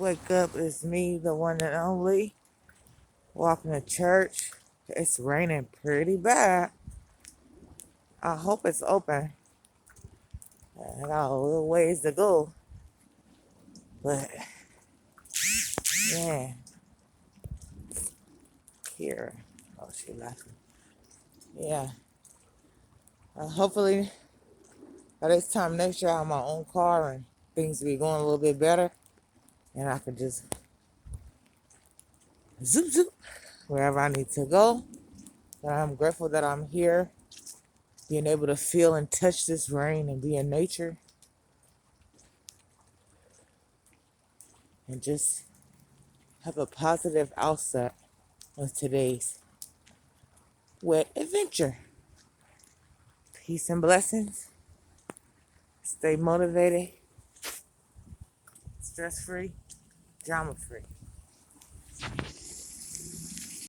wake up. It's me, the one and only, walking to church. It's raining pretty bad. I hope it's open. I got a little ways to go. But, yeah. Here. Oh, she left. Yeah. Hopefully, by this time next year, I have my own car and things will be going a little bit better. And I can just zoop, zoop, wherever I need to go. But I'm grateful that I'm here, being able to feel and touch this rain and be in nature and just have a positive outset of today's wet adventure. Peace and blessings. Stay motivated, stress free, drama free.